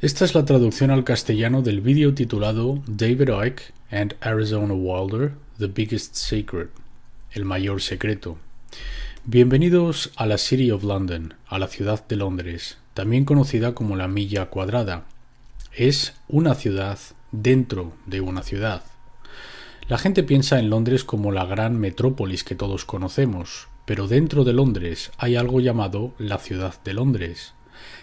Esta es la traducción al castellano del vídeo titulado David Icke and Arizona Wilder, The Biggest Secret, el mayor secreto. Bienvenidos a la City of London, a la ciudad de Londres, también conocida como la Milla Cuadrada. Es una ciudad dentro de una ciudad. La gente piensa en Londres como la gran metrópolis que todos conocemos, pero dentro de Londres hay algo llamado la ciudad de Londres,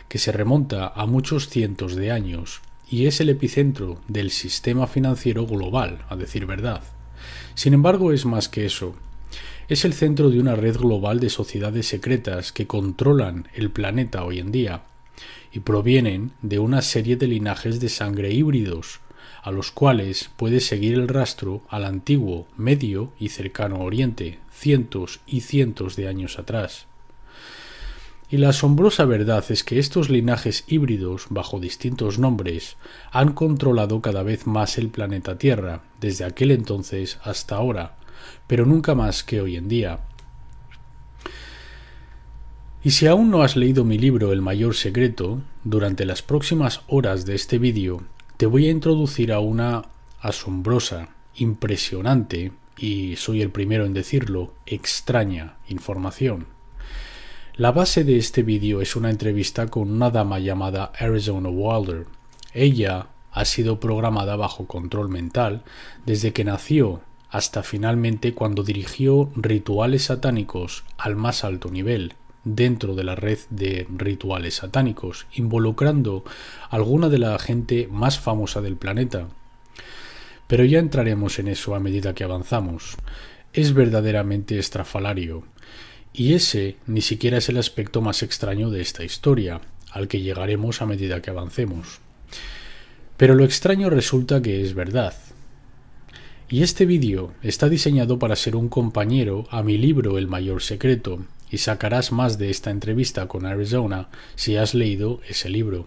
que se remonta a muchos cientos de años y es el epicentro del sistema financiero global, a decir verdad. Sin embargo, es más que eso. Es el centro de una red global de sociedades secretas que controlan el planeta hoy en día y provienen de una serie de linajes de sangre híbridos, a los cuales puede seguir el rastro al antiguo, Medio y Cercano Oriente, cientos y cientos de años atrás. Y la asombrosa verdad es que estos linajes híbridos, bajo distintos nombres, han controlado cada vez más el planeta Tierra, desde aquel entonces hasta ahora, pero nunca más que hoy en día. Y si aún no has leído mi libro El mayor secreto, durante las próximas horas de este vídeo te voy a introducir a una asombrosa, impresionante, y soy el primero en decirlo, extraña información. La base de este vídeo es una entrevista con una dama llamada Arizona Wilder. Ella ha sido programada bajo control mental desde que nació hasta finalmente cuando dirigió rituales satánicos al más alto nivel dentro de la red de rituales satánicos, involucrando a alguna de la gente más famosa del planeta. Pero ya entraremos en eso a medida que avanzamos. Es verdaderamente estrafalario. Y ese ni siquiera es el aspecto más extraño de esta historia, al que llegaremos a medida que avancemos. Pero lo extraño resulta que es verdad. Y este vídeo está diseñado para ser un compañero a mi libro El mayor secreto, y sacarás más de esta entrevista con Arizona si has leído ese libro.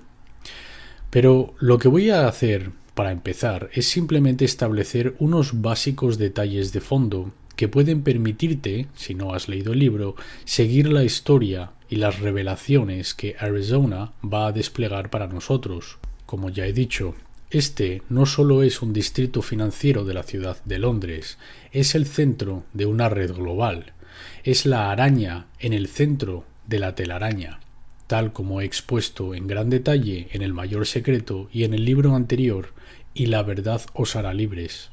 Pero lo que voy a hacer, para empezar, es simplemente establecer unos básicos detalles de fondo que pueden permitirte, si no has leído el libro, seguir la historia y las revelaciones que Arizona va a desplegar para nosotros. Como ya he dicho, este no solo es un distrito financiero de la ciudad de Londres, es el centro de una red global. Es la araña en el centro de la telaraña, tal como he expuesto en gran detalle en El mayor secreto y en el libro anterior, y la verdad os hará libres.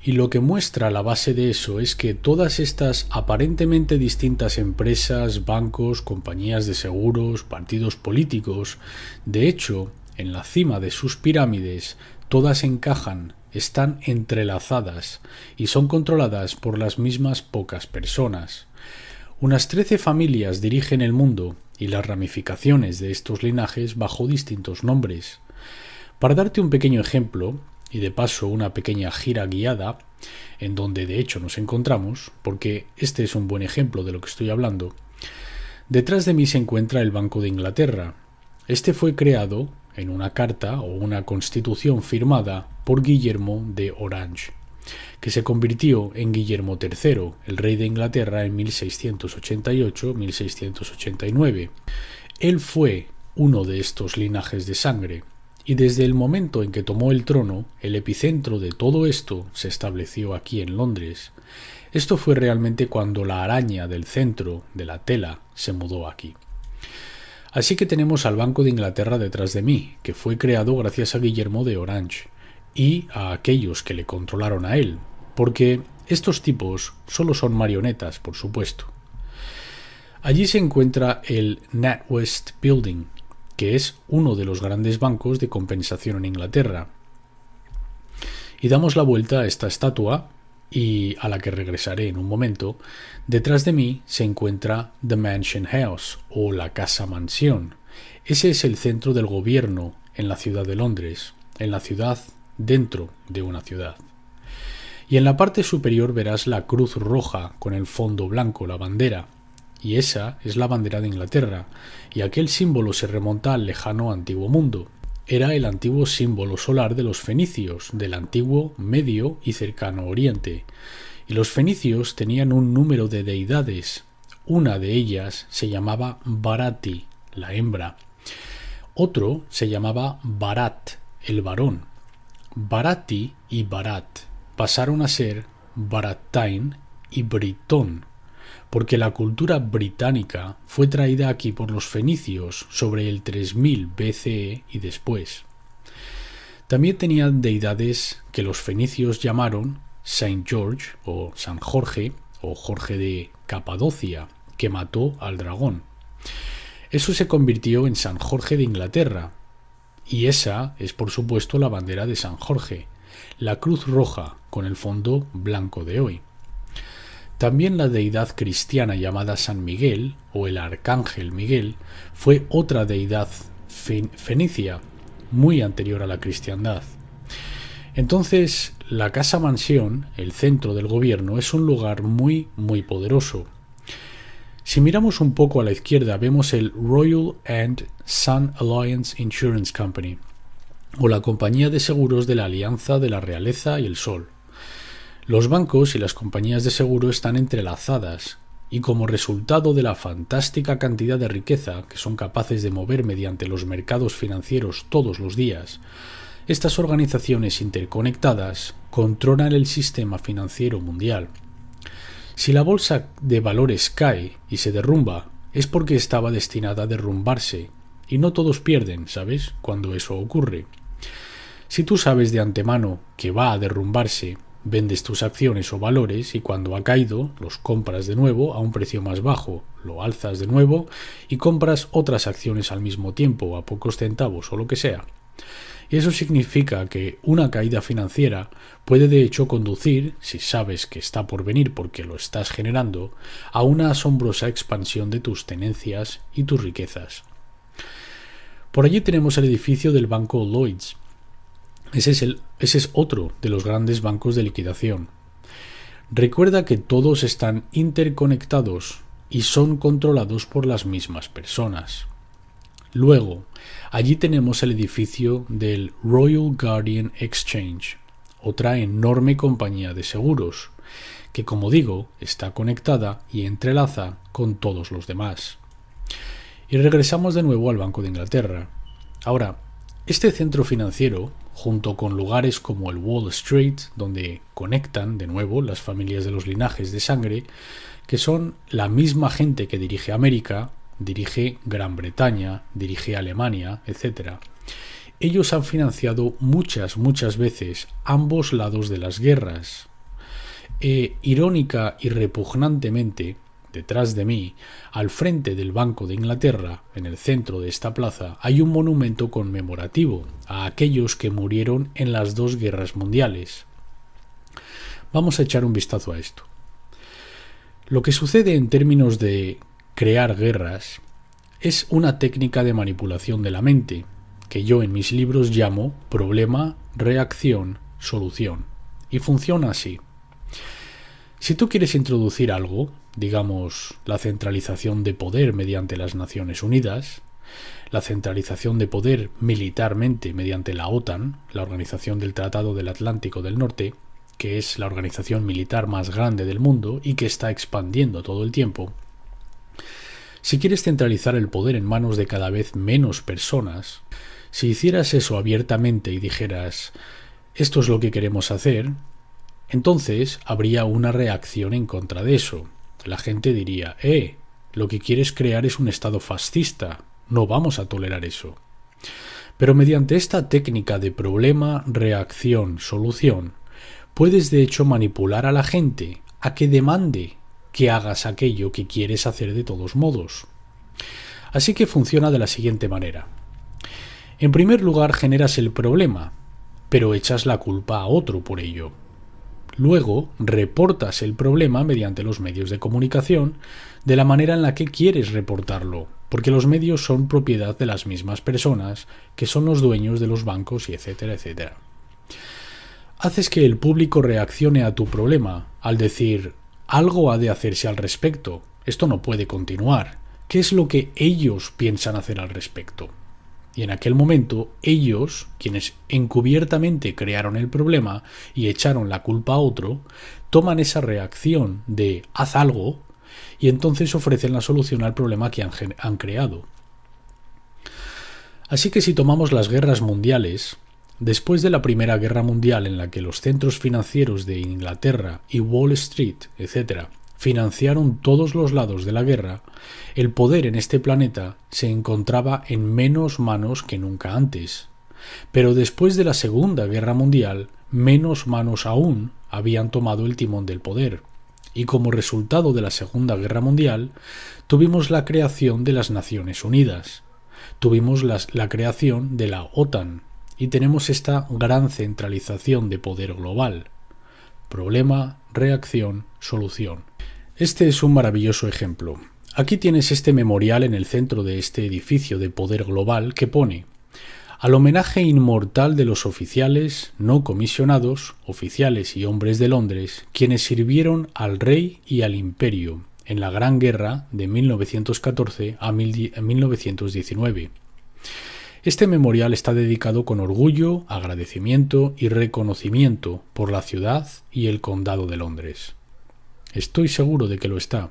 Y lo que muestra la base de eso es que todas estas aparentemente distintas empresas, bancos, compañías de seguros, partidos políticos, de hecho, en la cima de sus pirámides, todas encajan, están entrelazadas y son controladas por las mismas pocas personas. Unas 13 familias dirigen el mundo y las ramificaciones de estos linajes bajo distintos nombres. Para darte un pequeño ejemplo, y de paso una pequeña gira guiada, en donde de hecho nos encontramos, porque este es un buen ejemplo de lo que estoy hablando. Detrás de mí se encuentra el Banco de Inglaterra. Este fue creado en una carta o una constitución firmada por Guillermo de Orange, que se convirtió en Guillermo III, el rey de Inglaterra en 1688-1689. Él fue uno de estos linajes de sangre. Y desde el momento en que tomó el trono, el epicentro de todo esto se estableció aquí en Londres. Esto fue realmente cuando la araña del centro de la tela se mudó aquí. Así que tenemos al Banco de Inglaterra detrás de mí, que fue creado gracias a Guillermo de Orange, y a aquellos que le controlaron a él, porque estos tipos solo son marionetas, por supuesto. Allí se encuentra el NatWest Building, que es uno de los grandes bancos de compensación en Inglaterra. Y damos la vuelta a esta estatua, y a la que regresaré en un momento. Detrás de mí se encuentra The Mansion House, o la Casa Mansión. Ese es el centro del gobierno en la ciudad de Londres, en la ciudad dentro de una ciudad. Y en la parte superior verás la cruz roja con el fondo blanco, la bandera. Y esa es la bandera de Inglaterra, y aquel símbolo se remonta al lejano antiguo mundo. Era el antiguo símbolo solar de los fenicios, del antiguo Medio y Cercano Oriente. Y los fenicios tenían un número de deidades. Una de ellas se llamaba Barati, la hembra. Otro se llamaba Bharat, el varón. Bharati y Bharat pasaron a ser Bharatain y Britón, porque la cultura británica fue traída aquí por los fenicios sobre el 3000 BCE y después. También tenían deidades que los fenicios llamaron Saint George o San Jorge o Jorge de Capadocia, que mató al dragón. Eso se convirtió en San Jorge de Inglaterra, y esa es por supuesto la bandera de San Jorge, la cruz roja con el fondo blanco de hoy. También la deidad cristiana llamada San Miguel o el Arcángel Miguel fue otra deidad fenicia muy anterior a la cristiandad. Entonces, la casa mansión, el centro del gobierno, es un lugar muy poderoso. Si miramos un poco a la izquierda, vemos el Royal and Sun Alliance Insurance Company, o la compañía de seguros de la Alianza de la Realeza y el Sol. Los bancos y las compañías de seguro están entrelazadas, y como resultado de la fantástica cantidad de riqueza que son capaces de mover mediante los mercados financieros todos los días, estas organizaciones interconectadas controlan el sistema financiero mundial. Si la bolsa de valores cae y se derrumba, es porque estaba destinada a derrumbarse, y no todos pierden, ¿sabes?, cuando eso ocurre. Si tú sabes de antemano que va a derrumbarse, vendes tus acciones o valores y cuando ha caído los compras de nuevo a un precio más bajo, lo alzas de nuevo y compras otras acciones al mismo tiempo a pocos centavos o lo que sea. Y eso significa que una caída financiera puede de hecho conducir, si sabes que está por venir porque lo estás generando, a una asombrosa expansión de tus tenencias y tus riquezas. Por allí tenemos el edificio del banco Lloyds. Ese es otro de los grandes bancos de liquidación. Recuerda que todos están interconectados y son controlados por las mismas personas. Luego, allí tenemos el edificio del Royal Guardian Exchange, otra enorme compañía de seguros, que como digo, está conectada y entrelaza con todos los demás. Y regresamos de nuevo al Banco de Inglaterra. Ahora, este centro financiero, junto con lugares como el Wall Street, donde conectan de nuevo las familias de los linajes de sangre, que son la misma gente que dirige América, dirige Gran Bretaña, dirige Alemania, etc. Ellos han financiado muchas veces ambos lados de las guerras. Irónica y repugnantemente, detrás de mí, al frente del Banco de Inglaterra, en el centro de esta plaza, hay un monumento conmemorativo a aquellos que murieron en las dos guerras mundiales. Vamos a echar un vistazo a esto. Lo que sucede en términos de crear guerras es una técnica de manipulación de la mente, que yo en mis libros llamo problema, reacción, solución. Y funciona así. Si tú quieres introducir algo, digamos la centralización de poder mediante las Naciones Unidas, la centralización de poder militarmente mediante la OTAN, la Organización del Tratado del Atlántico del Norte, que es la organización militar más grande del mundo y que está expandiendo todo el tiempo. Si quieres centralizar el poder en manos de cada vez menos personas, si hicieras eso abiertamente y dijeras «esto es lo que queremos hacer», entonces habría una reacción en contra de eso. La gente diría lo que quieres crear es un estado fascista, no vamos a tolerar eso. Pero mediante esta técnica de problema, reacción, solución, puedes de hecho manipular a la gente a que demande que hagas aquello que quieres hacer de todos modos. Así que funciona de la siguiente manera. En primer lugar generas el problema, pero echas la culpa a otro por ello. Luego reportas el problema mediante los medios de comunicación de la manera en la que quieres reportarlo, porque los medios son propiedad de las mismas personas que son los dueños de los bancos y etcétera, etcétera. Haces que el público reaccione a tu problema al decir algo ha de hacerse al respecto, esto no puede continuar, ¿qué es lo que ellos piensan hacer al respecto? Y en aquel momento, ellos, quienes encubiertamente crearon el problema y echaron la culpa a otro, toman esa reacción de haz algo y entonces ofrecen la solución al problema que han creado. Así que si tomamos las guerras mundiales, después de la Primera Guerra Mundial en la que los centros financieros de Inglaterra y Wall Street, etc., financiaron todos los lados de la guerra, el poder en este planeta se encontraba en menos manos que nunca antes. Pero después de la Segunda Guerra Mundial, menos manos aún habían tomado el timón del poder. Y como resultado de la Segunda Guerra Mundial, tuvimos la creación de las Naciones Unidas. Tuvimos la creación de la OTAN y tenemos esta gran centralización de poder global. Problema, reacción, solución. Este es un maravilloso ejemplo. Aquí tienes este memorial en el centro de este edificio de poder global que pone: al homenaje inmortal de los oficiales no comisionados, oficiales y hombres de Londres, quienes sirvieron al rey y al imperio en la Gran Guerra de 1914 a 1919. Este memorial está dedicado con orgullo, agradecimiento y reconocimiento por la ciudad y el condado de Londres. Estoy seguro de que lo está,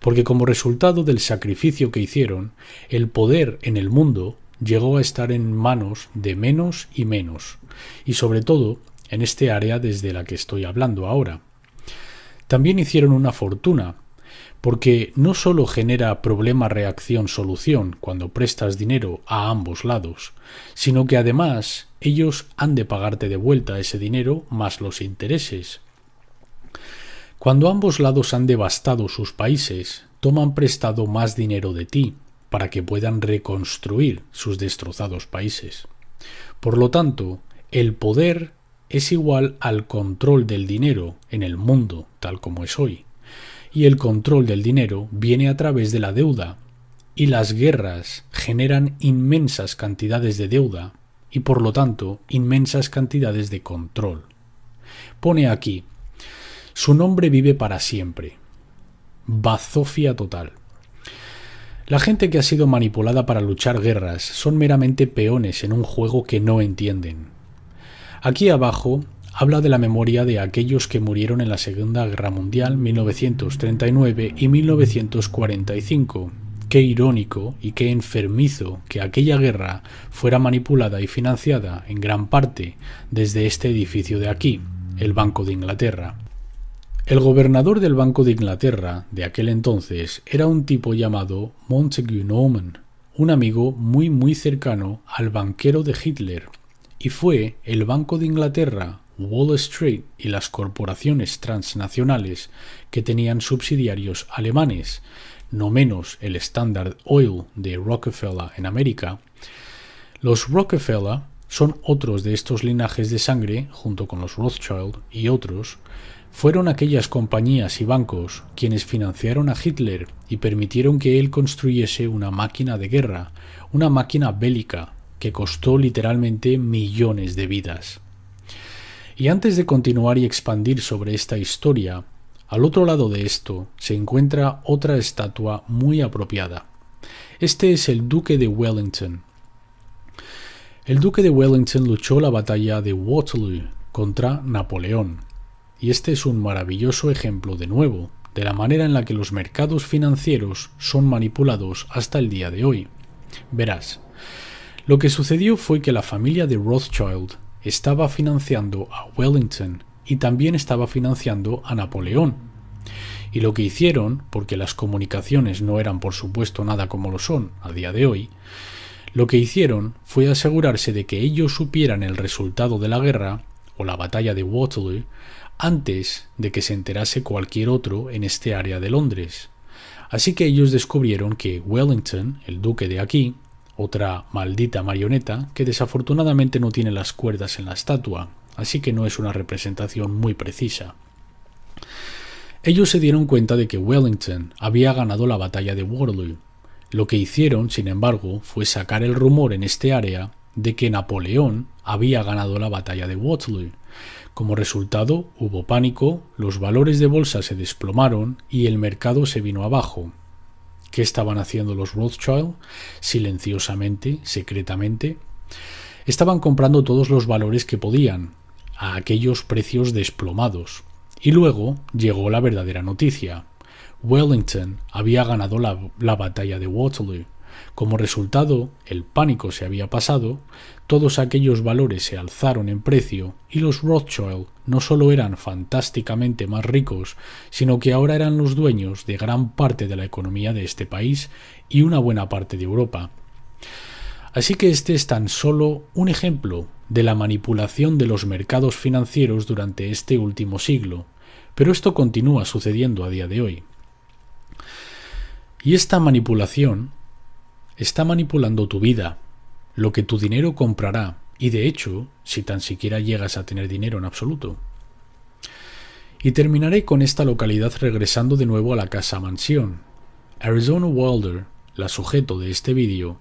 porque como resultado del sacrificio que hicieron, el poder en el mundo llegó a estar en manos de menos y menos, y sobre todo en este área desde la que estoy hablando ahora. También hicieron una fortuna, porque no solo genera problema, reacción, solución cuando prestas dinero a ambos lados, sino que además ellos han de pagarte de vuelta ese dinero más los intereses. Cuando ambos lados han devastado sus países, toman prestado más dinero de ti para que puedan reconstruir sus destrozados países. Por lo tanto, el poder es igual al control del dinero en el mundo tal como es hoy. Y el control del dinero viene a través de la deuda, y las guerras generan inmensas cantidades de deuda y por lo tanto inmensas cantidades de control. Pone aquí: su nombre vive para siempre. Bazofia total. La gente que ha sido manipulada para luchar guerras son meramente peones en un juego que no entienden. Aquí abajo habla de la memoria de aquellos que murieron en la Segunda Guerra Mundial 1939 y 1945. Qué irónico y qué enfermizo que aquella guerra fuera manipulada y financiada en gran parte desde este edificio de aquí, el Banco de Inglaterra. El gobernador del Banco de Inglaterra de aquel entonces era un tipo llamado Montagu Norman, un amigo muy cercano al banquero de Hitler, y fue el Banco de Inglaterra, Wall Street y las corporaciones transnacionales que tenían subsidiarios alemanes, no menos el Standard Oil de Rockefeller en América. Los Rockefeller son otros de estos linajes de sangre, junto con los Rothschild y otros. Fueron aquellas compañías y bancos quienes financiaron a Hitler y permitieron que él construyese una máquina de guerra, una máquina bélica, que costó literalmente millones de vidas. Y antes de continuar y expandir sobre esta historia, al otro lado de esto se encuentra otra estatua muy apropiada. Este es el Duque de Wellington. El Duque de Wellington luchó la batalla de Waterloo contra Napoleón. Y este es un maravilloso ejemplo, de nuevo, de la manera en la que los mercados financieros son manipulados hasta el día de hoy. Verás, lo que sucedió fue que la familia de Rothschild estaba financiando a Wellington y también estaba financiando a Napoleón. Y lo que hicieron, porque las comunicaciones no eran por supuesto nada como lo son a día de hoy, lo que hicieron fue asegurarse de que ellos supieran el resultado de la guerra, o la batalla de Waterloo, antes de que se enterase cualquier otro en este área de Londres. Así que ellos descubrieron que Wellington, el duque de aquí, otra maldita marioneta que desafortunadamente no tiene las cuerdas en la estatua, así que no es una representación muy precisa. Ellos se dieron cuenta de que Wellington había ganado la batalla de Waterloo. Lo que hicieron, sin embargo, fue sacar el rumor en este área de que Napoleón había ganado la batalla de Waterloo. Como resultado, hubo pánico, los valores de bolsa se desplomaron y el mercado se vino abajo. ¿Qué estaban haciendo los Rothschild? Silenciosamente, secretamente. Estaban comprando todos los valores que podían, a aquellos precios desplomados. Y luego llegó la verdadera noticia. Wellington había ganado la batalla de Waterloo. Como resultado, el pánico se había pasado, todos aquellos valores se alzaron en precio y los Rothschild no solo eran fantásticamente más ricos, sino que ahora eran los dueños de gran parte de la economía de este país y una buena parte de Europa. Así que este es tan solo un ejemplo de la manipulación de los mercados financieros durante este último siglo, pero esto continúa sucediendo a día de hoy. Y esta manipulación está manipulando tu vida, lo que tu dinero comprará, y de hecho, si tan siquiera llegas a tener dinero en absoluto. Y terminaré con esta localidad regresando de nuevo a la casa mansión. Arizona Wilder, la sujeto de este vídeo,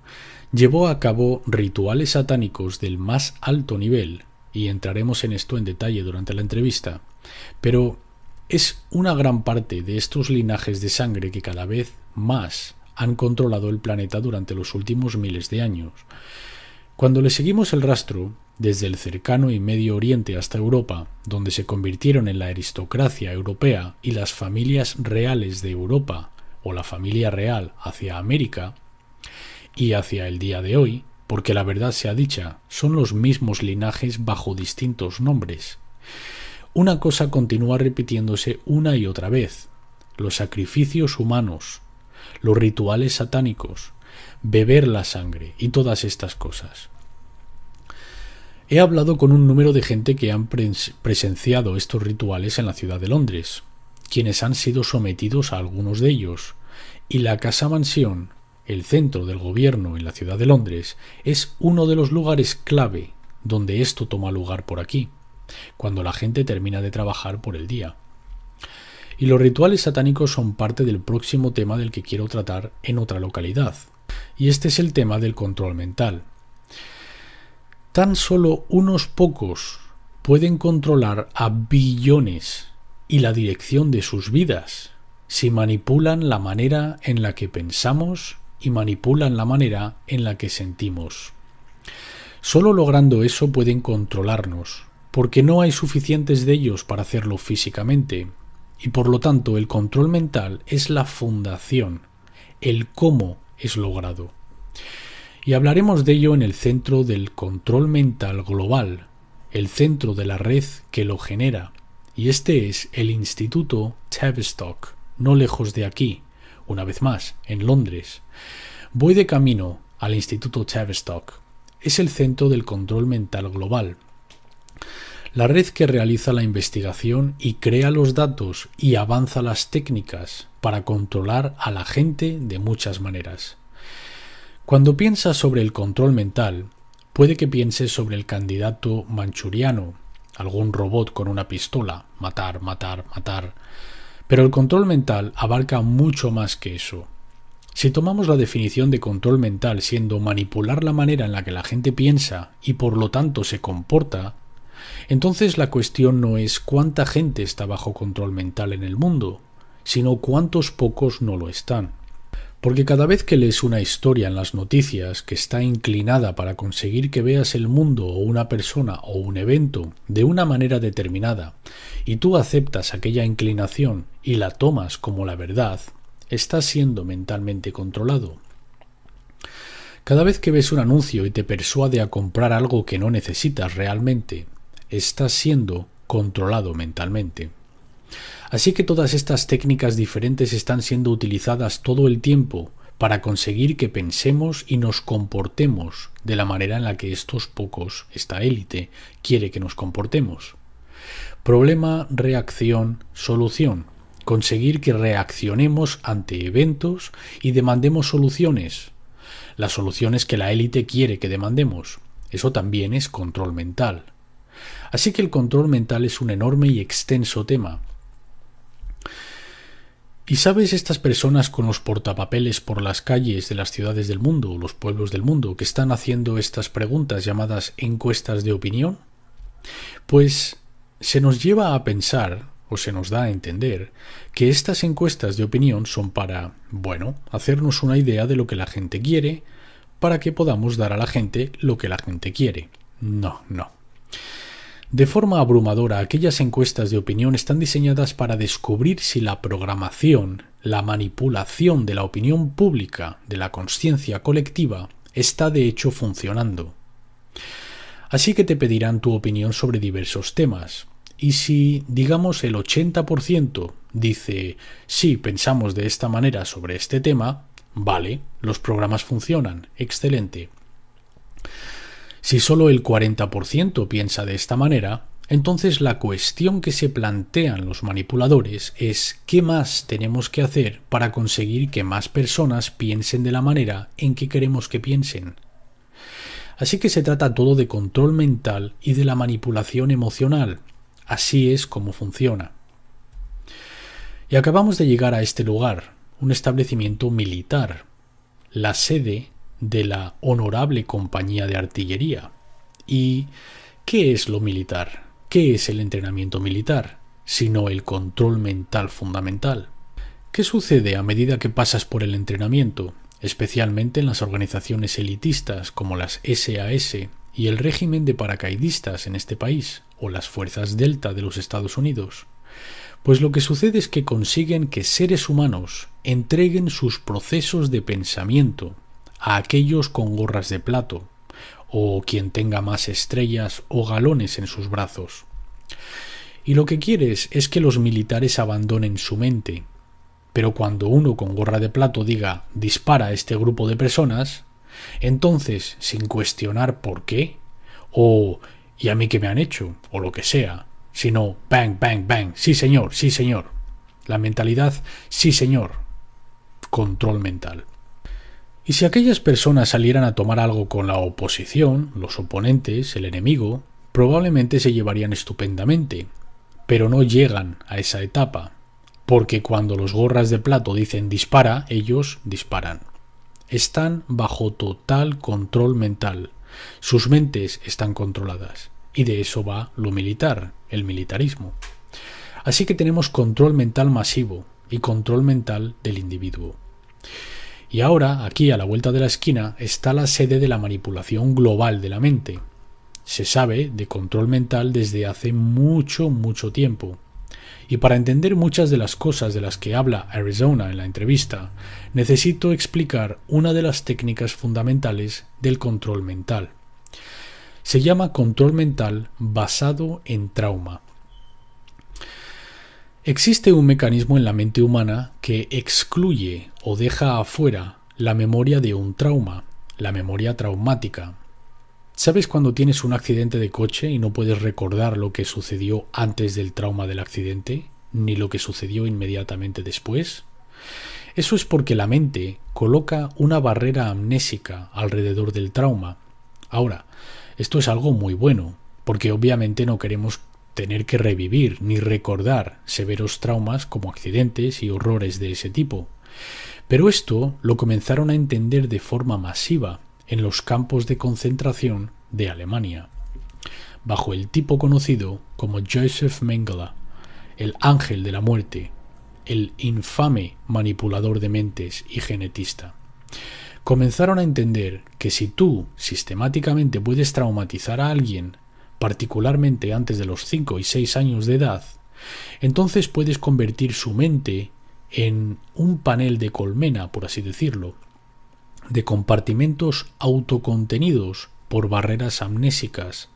llevó a cabo rituales satánicos del más alto nivel, y entraremos en esto en detalle durante la entrevista, pero es una gran parte de estos linajes de sangre que cada vez más han controlado el planeta durante los últimos miles de años. Cuando le seguimos el rastro, desde el cercano y Medio Oriente hasta Europa, donde se convirtieron en la aristocracia europea y las familias reales de Europa, o la familia real hacia América, y hacia el día de hoy, porque la verdad sea dicha, son los mismos linajes bajo distintos nombres. Una cosa continúa repitiéndose una y otra vez: los sacrificios humanos, los rituales satánicos, beber la sangre y todas estas cosas. He hablado con un número de gente que han presenciado estos rituales en la ciudad de Londres, quienes han sido sometidos a algunos de ellos, y la casa mansión, el centro del gobierno en la ciudad de Londres, es uno de los lugares clave donde esto toma lugar por aquí, cuando la gente termina de trabajar por el día. Y los rituales satánicos son parte del próximo tema del que quiero tratar en otra localidad, y este es el tema del control mental. Tan solo unos pocos pueden controlar a billones y la dirección de sus vidas si manipulan la manera en la que pensamos y manipulan la manera en la que sentimos. Solo logrando eso pueden controlarnos, porque no hay suficientes de ellos para hacerlo físicamente, y por lo tanto el control mental es la fundación, el cómo es logrado. Y hablaremos de ello en el centro del control mental global, el centro de la red que lo genera, y este es el Instituto Tavistock, no lejos de aquí, una vez más, en Londres. Voy de camino al Instituto Tavistock. Es el centro del control mental global, la red que realiza la investigación y crea los datos y avanza las técnicas para controlar a la gente de muchas maneras. Cuando piensas sobre el control mental, puede que pienses sobre el candidato manchuriano, algún robot con una pistola, matar, matar, matar. Pero el control mental abarca mucho más que eso. Si tomamos la definición de control mental siendo manipular la manera en la que la gente piensa y por lo tanto se comporta, entonces la cuestión no es cuánta gente está bajo control mental en el mundo, sino cuántos pocos no lo están. Porque cada vez que lees una historia en las noticias que está inclinada para conseguir que veas el mundo o una persona o un evento de una manera determinada, y tú aceptas aquella inclinación y la tomas como la verdad, estás siendo mentalmente controlado. Cada vez que ves un anuncio y te persuade a comprar algo que no necesitas realmente, estás siendo controlado mentalmente. Así que todas estas técnicas diferentes están siendo utilizadas todo el tiempo para conseguir que pensemos y nos comportemos de la manera en la que estos pocos, esta élite, quiere que nos comportemos. Problema, reacción, solución. Conseguir que reaccionemos ante eventos y demandemos soluciones. Las soluciones que la élite quiere que demandemos. Eso también es control mental. Así que el control mental es un enorme y extenso tema. ¿Y sabes estas personas con los portapapeles por las calles de las ciudades del mundo o los pueblos del mundo que están haciendo estas preguntas llamadas encuestas de opinión? Pues se nos lleva a pensar, o se nos da a entender, que estas encuestas de opinión son para, hacernos una idea de lo que la gente quiere, para que podamos dar a la gente lo que la gente quiere. No. De forma abrumadora, aquellas encuestas de opinión están diseñadas para descubrir si la programación, la manipulación de la opinión pública, de la consciencia colectiva, está de hecho funcionando. Así que te pedirán tu opinión sobre diversos temas. Y si, digamos, el 80% dice, sí, pensamos de esta manera sobre este tema, vale, los programas funcionan, excelente. Si solo el 40% piensa de esta manera, entonces la cuestión que se plantean los manipuladores es ¿qué más tenemos que hacer para conseguir que más personas piensen de la manera en que queremos que piensen? Así que se trata todo de control mental y de la manipulación emocional. Así es como funciona. Y acabamos de llegar a este lugar, un establecimiento militar, la sede de la Honorable Compañía de Artillería. ¿Y qué es lo militar? ¿Qué es el entrenamiento militar? Sino el control mental fundamental. ¿Qué sucede a medida que pasas por el entrenamiento? Especialmente en las organizaciones elitistas como las SAS y el régimen de paracaidistas en este país, o las fuerzas Delta de los Estados Unidos. Pues lo que sucede es que consiguen que seres humanos entreguen sus procesos de pensamiento a aquellos con gorras de plato, o quien tenga más estrellas o galones en sus brazos. Y lo que quieres es que los militares abandonen su mente. Pero cuando uno con gorra de plato diga dispara a este grupo de personas, entonces, sin cuestionar por qué, o ¿y a mí qué me han hecho? O lo que sea, sino bang, bang, bang, sí señor, sí señor. La mentalidad, sí señor. Control mental. Y si aquellas personas salieran a tomar algo con la oposición, los oponentes, el enemigo, probablemente se llevarían estupendamente, pero no llegan a esa etapa. Porque cuando los gorras de plato dicen dispara, ellos disparan. Están bajo total control mental. Sus mentes están controladas. Y de eso va lo militar, el militarismo. Así que tenemos control mental masivo y control mental del individuo. Y ahora, aquí a la vuelta de la esquina, está la sede de la manipulación global de la mente. Se sabe de control mental desde hace mucho, mucho tiempo. Y para entender muchas de las cosas de las que habla Arizona en la entrevista, necesito explicar una de las técnicas fundamentales del control mental. Se llama control mental basado en trauma. Existe un mecanismo en la mente humana que excluye o deja afuera la memoria de un trauma, la memoria traumática. ¿Sabes cuando tienes un accidente de coche y no puedes recordar lo que sucedió antes del trauma del accidente, ni lo que sucedió inmediatamente después? Eso es porque la mente coloca una barrera amnésica alrededor del trauma. Ahora, esto es algo muy bueno, porque obviamente no queremos tener que revivir ni recordar severos traumas como accidentes y horrores de ese tipo. Pero esto lo comenzaron a entender de forma masiva en los campos de concentración de Alemania, bajo el tipo conocido como Joseph Mengele, el ángel de la muerte, el infame manipulador de mentes y genetista. Comenzaron a entender que si tú sistemáticamente puedes traumatizar a alguien, particularmente antes de los 5 y 6 años de edad, entonces puedes convertir su mente en un panel de colmena, por así decirlo, de compartimentos autocontenidos por barreras amnésicas,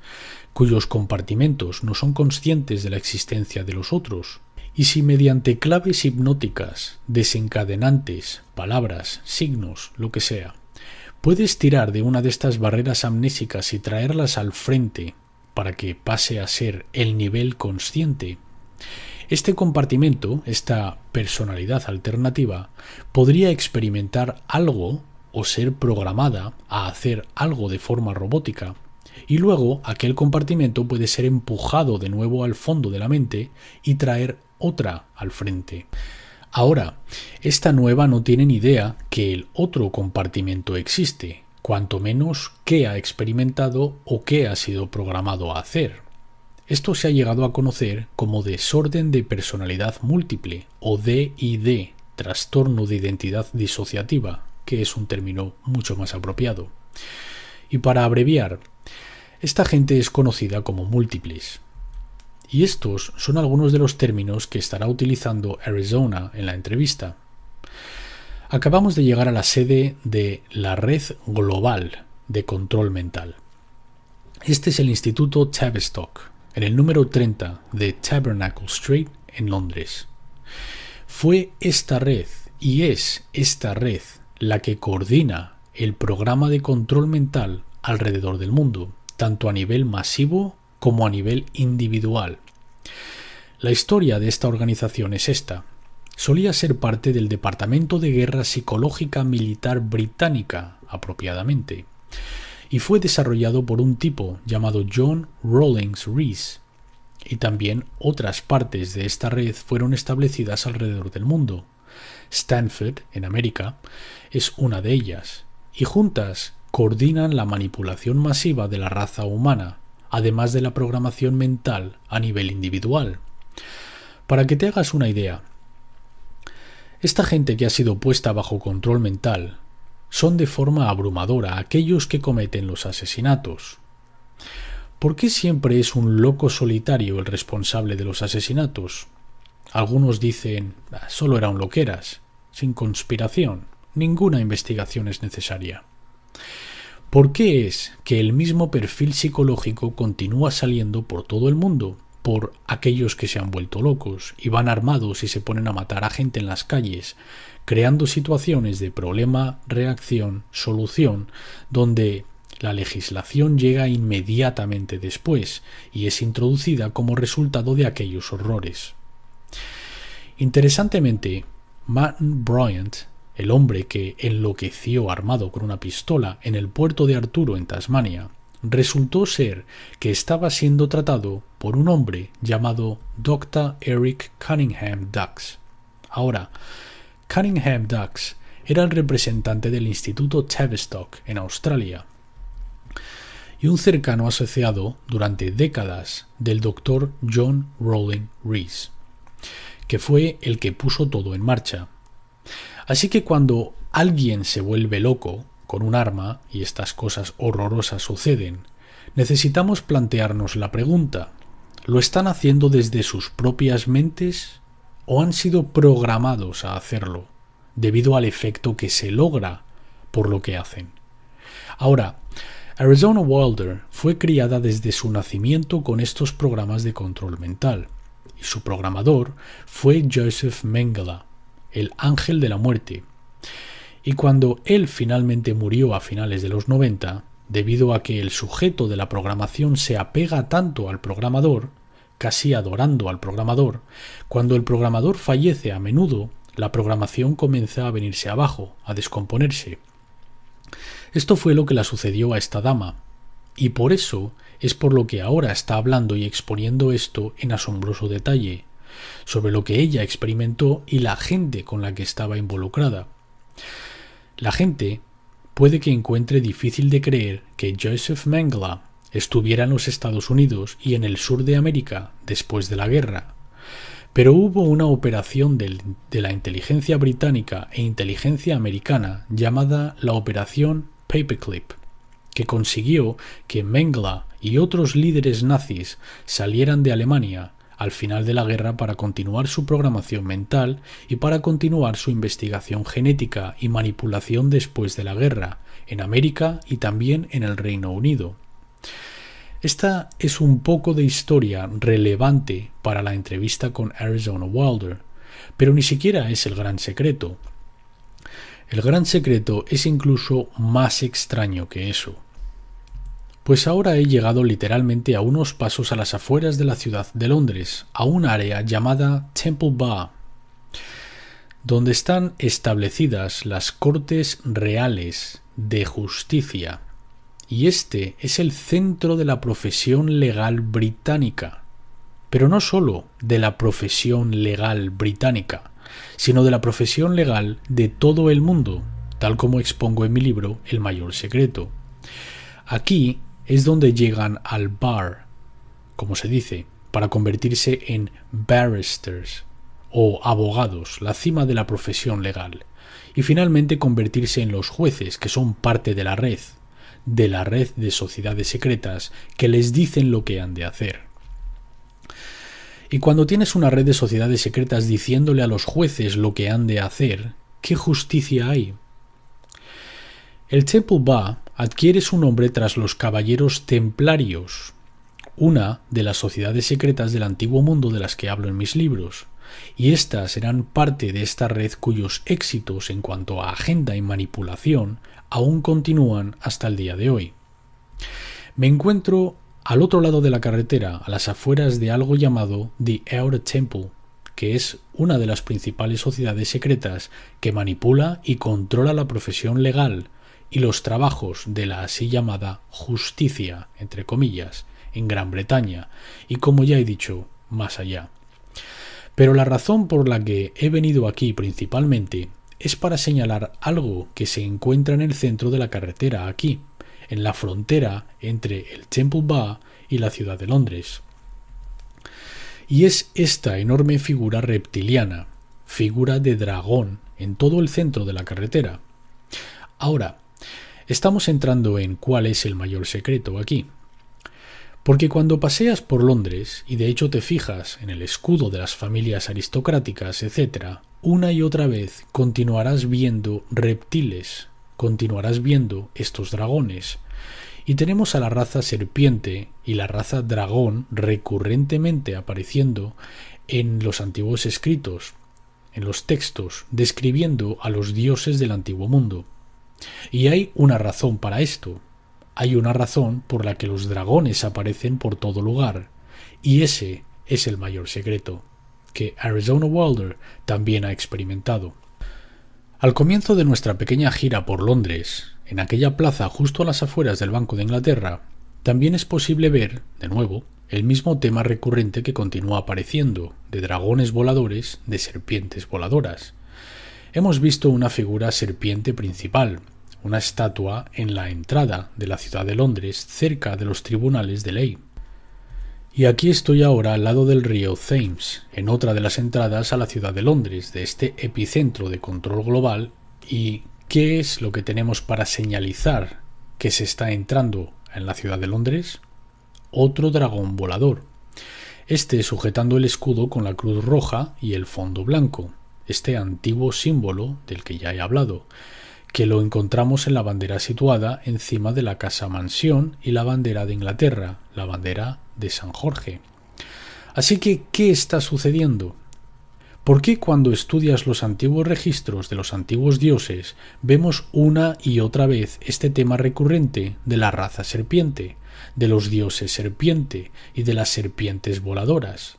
cuyos compartimentos no son conscientes de la existencia de los otros. Y si mediante claves hipnóticas, desencadenantes, palabras, signos, lo que sea, puedes tirar de una de estas barreras amnésicas y traerlas al frente para que pase a ser el nivel consciente, este compartimento, esta personalidad alternativa, podría experimentar algo o ser programada a hacer algo de forma robótica, y luego aquel compartimento puede ser empujado de nuevo al fondo de la mente y traer otra al frente. Ahora, esta nueva no tiene ni idea que el otro compartimento existe, cuanto menos qué ha experimentado o qué ha sido programado a hacer. Esto se ha llegado a conocer como desorden de personalidad múltiple o DID, trastorno de identidad disociativa, que es un término mucho más apropiado. Y para abreviar, esta gente es conocida como múltiples. Y estos son algunos de los términos que estará utilizando Arizona en la entrevista. Acabamos de llegar a la sede de la Red Global de Control Mental. Este es el Instituto Tavistock, en el número 30 de Tabernacle Street, en Londres. Fue esta red, y es esta red, la que coordina el programa de control mental alrededor del mundo, tanto a nivel masivo como a nivel individual. La historia de esta organización es esta. Solía ser parte del Departamento de Guerra Psicológica Militar Británica, apropiadamente, y fue desarrollado por un tipo llamado John Rawlings Rees, y también otras partes de esta red fueron establecidas alrededor del mundo. Stanford, en América, es una de ellas, y juntas coordinan la manipulación masiva de la raza humana, además de la programación mental a nivel individual. Para que te hagas una idea, esta gente que ha sido puesta bajo control mental son de forma abrumadora aquellos que cometen los asesinatos. ¿Por qué siempre es un loco solitario el responsable de los asesinatos? Algunos dicen, solo era un loqueras, sin conspiración, ninguna investigación es necesaria. ¿Por qué es que el mismo perfil psicológico continúa saliendo por todo el mundo? Por aquellos que se han vuelto locos y van armados y se ponen a matar a gente en las calles, creando situaciones de problema, reacción, solución, donde la legislación llega inmediatamente después y es introducida como resultado de aquellos horrores. Interesantemente, Martin Bryant, el hombre que enloqueció armado con una pistola en el puerto de Arturo en Tasmania, resultó ser que estaba siendo tratado por un hombre llamado Dr. Eric Cunningham Dux. Ahora, Cunningham Dux era el representante del Instituto Tavistock en Australia y un cercano asociado durante décadas del Dr. John Rawlings Rees, que fue el que puso todo en marcha. Así que cuando alguien se vuelve loco con un arma y estas cosas horrorosas suceden, necesitamos plantearnos la pregunta: ¿lo están haciendo desde sus propias mentes o han sido programados a hacerlo debido al efecto que se logra por lo que hacen? Ahora, Arizona Wilder fue criada desde su nacimiento con estos programas de control mental, y su programador fue Joseph Mengele, el ángel de la muerte. Y cuando él finalmente murió a finales de los 90, debido a que el sujeto de la programación se apega tanto al programador, casi adorando al programador, cuando el programador fallece a menudo, la programación comienza a venirse abajo, a descomponerse. Esto fue lo que le sucedió a esta dama, y por eso es por lo que ahora está hablando y exponiendo esto en asombroso detalle, sobre lo que ella experimentó y la gente con la que estaba involucrada. La gente puede que encuentre difícil de creer que Joseph Mengele estuviera en los Estados Unidos y en el sur de América después de la guerra, pero hubo una operación de la inteligencia británica e inteligencia americana llamada la Operación Paperclip, que consiguió que Mengele y otros líderes nazis salieran de Alemania al final de la guerra para continuar su programación mental y para continuar su investigación genética y manipulación después de la guerra, en América y también en el Reino Unido. Esta es un poco de historia relevante para la entrevista con Arizona Wilder, pero ni siquiera es el gran secreto. El gran secreto es incluso más extraño que eso. Pues ahora he llegado literalmente a unos pasos a las afueras de la ciudad de Londres, a un área llamada Temple Bar, donde están establecidas las Cortes Reales de Justicia. Y este es el centro de la profesión legal británica. Pero no solo de la profesión legal británica, sino de la profesión legal de todo el mundo, tal como expongo en mi libro El mayor secreto. Aquí es donde llegan al bar, como se dice, para convertirse en barristers o abogados, la cima de la profesión legal, y finalmente convertirse en los jueces, que son parte de la red de sociedades secretas que les dicen lo que han de hacer. Y cuando tienes una red de sociedades secretas diciéndole a los jueces lo que han de hacer, ¿qué justicia hay? El Temple Ba adquiere su nombre tras los Caballeros Templarios, una de las sociedades secretas del antiguo mundo de las que hablo en mis libros, y éstas eran parte de esta red cuyos éxitos en cuanto a agenda y manipulación aún continúan hasta el día de hoy. Me encuentro al otro lado de la carretera, a las afueras de algo llamado The Outer Temple, que es una de las principales sociedades secretas que manipula y controla la profesión legal y los trabajos de la así llamada justicia, entre comillas, en Gran Bretaña, y como ya he dicho, más allá. Pero la razón por la que he venido aquí principalmente es para señalar algo que se encuentra en el centro de la carretera aquí, en la frontera entre el Temple Ba y la ciudad de Londres. Y es esta enorme figura reptiliana, figura de dragón, en todo el centro de la carretera. Ahora, estamos entrando en cuál es el mayor secreto aquí. Porque cuando paseas por Londres, y de hecho te fijas en el escudo de las familias aristocráticas, etc., una y otra vez continuarás viendo reptiles, continuarás viendo estos dragones. Y tenemos a la raza serpiente y la raza dragón recurrentemente apareciendo en los antiguos escritos, en los textos, describiendo a los dioses del antiguo mundo. Y hay una razón para esto. Hay una razón por la que los dragones aparecen por todo lugar, y ese es el mayor secreto, que Arizona Wilder también ha experimentado. Al comienzo de nuestra pequeña gira por Londres, en aquella plaza justo a las afueras del Banco de Inglaterra, también es posible ver, de nuevo, el mismo tema recurrente que continúa apareciendo, de dragones voladores, de serpientes voladoras. Hemos visto una figura serpiente principal, una estatua en la entrada de la ciudad de Londres, cerca de los tribunales de ley. Y aquí estoy ahora al lado del río Thames, en otra de las entradas a la ciudad de Londres, de este epicentro de control global. ¿Y qué es lo que tenemos para señalizar que se está entrando en la ciudad de Londres? Otro dragón volador. Este sujetando el escudo con la cruz roja y el fondo blanco, este antiguo símbolo del que ya he hablado, que lo encontramos en la bandera situada encima de la casa mansión y la bandera de Inglaterra, la bandera de San Jorge. Así que, ¿qué está sucediendo? ¿Por qué cuando estudias los antiguos registros de los antiguos dioses vemos una y otra vez este tema recurrente de la raza serpiente, de los dioses serpiente y de las serpientes voladoras?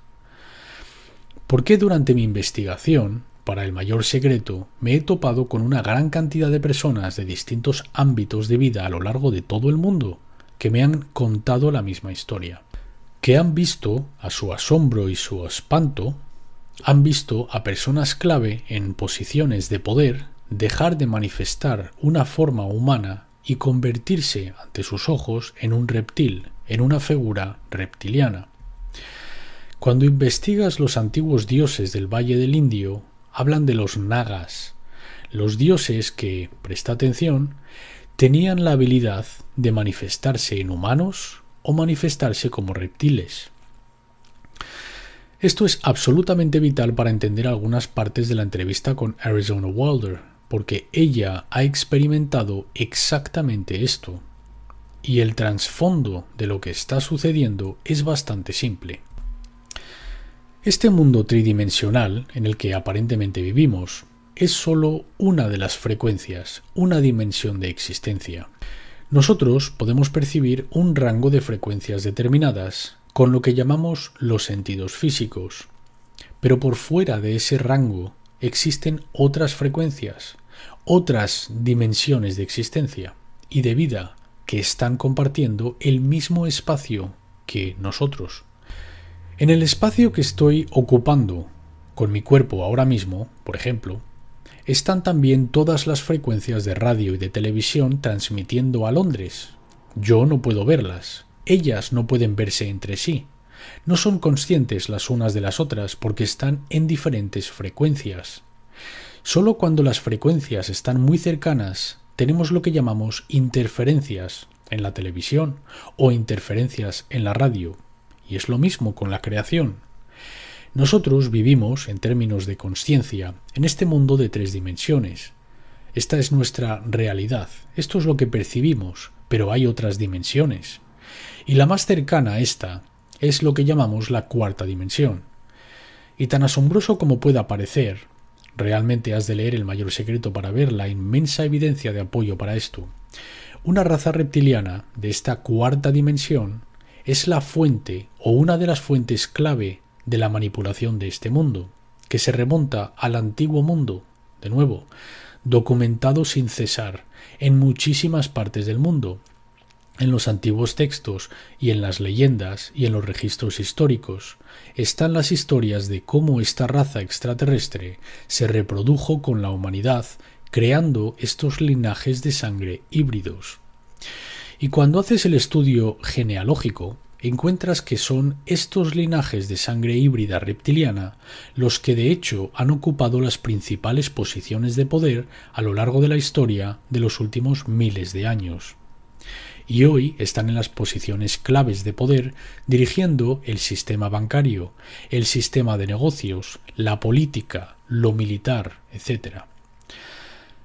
¿Por qué durante mi investigación para el mayor secreto me he topado con una gran cantidad de personas de distintos ámbitos de vida a lo largo de todo el mundo que me han contado la misma historia? Que han visto, a su asombro y su espanto, han visto a personas clave en posiciones de poder dejar de manifestar una forma humana y convertirse ante sus ojos en un reptil, en una figura reptiliana. Cuando investigas los antiguos dioses del Valle del Indio, hablan de los nagas, los dioses que, presta atención, tenían la habilidad de manifestarse en humanos o manifestarse como reptiles. Esto es absolutamente vital para entender algunas partes de la entrevista con Arizona Wilder, porque ella ha experimentado exactamente esto. Y el trasfondo de lo que está sucediendo es bastante simple. Este mundo tridimensional en el que aparentemente vivimos es solo una de las frecuencias, una dimensión de existencia. Nosotros podemos percibir un rango de frecuencias determinadas con lo que llamamos los sentidos físicos, pero por fuera de ese rango existen otras frecuencias, otras dimensiones de existencia y de vida que están compartiendo el mismo espacio que nosotros. En el espacio que estoy ocupando con mi cuerpo ahora mismo, por ejemplo, están también todas las frecuencias de radio y de televisión transmitiendo a Londres. Yo no puedo verlas. Ellas no pueden verse entre sí. No son conscientes las unas de las otras porque están en diferentes frecuencias. Solo cuando las frecuencias están muy cercanas tenemos lo que llamamos interferencias en la televisión o interferencias en la radio. Y es lo mismo con la creación. Nosotros vivimos, en términos de consciencia, en este mundo de 3 dimensiones. Esta es nuestra realidad, esto es lo que percibimos, pero hay otras dimensiones. Y la más cercana a esta es lo que llamamos la 4ª dimensión. Y tan asombroso como pueda parecer, realmente has de leer El mayor secreto para ver la inmensa evidencia de apoyo para esto. Una raza reptiliana de esta 4ª dimensión es la fuente o una de las fuentes clave de la manipulación de este mundo, que se remonta al antiguo mundo, de nuevo, documentado sin cesar en muchísimas partes del mundo, en los antiguos textos y en las leyendas y en los registros históricos, están las historias de cómo esta raza extraterrestre se reprodujo con la humanidad, creando estos linajes de sangre híbridos. Y cuando haces el estudio genealógico, encuentras que son estos linajes de sangre híbrida reptiliana los que de hecho han ocupado las principales posiciones de poder a lo largo de la historia de los últimos miles de años. Y hoy están en las posiciones claves de poder dirigiendo el sistema bancario, el sistema de negocios, la política, lo militar, etc.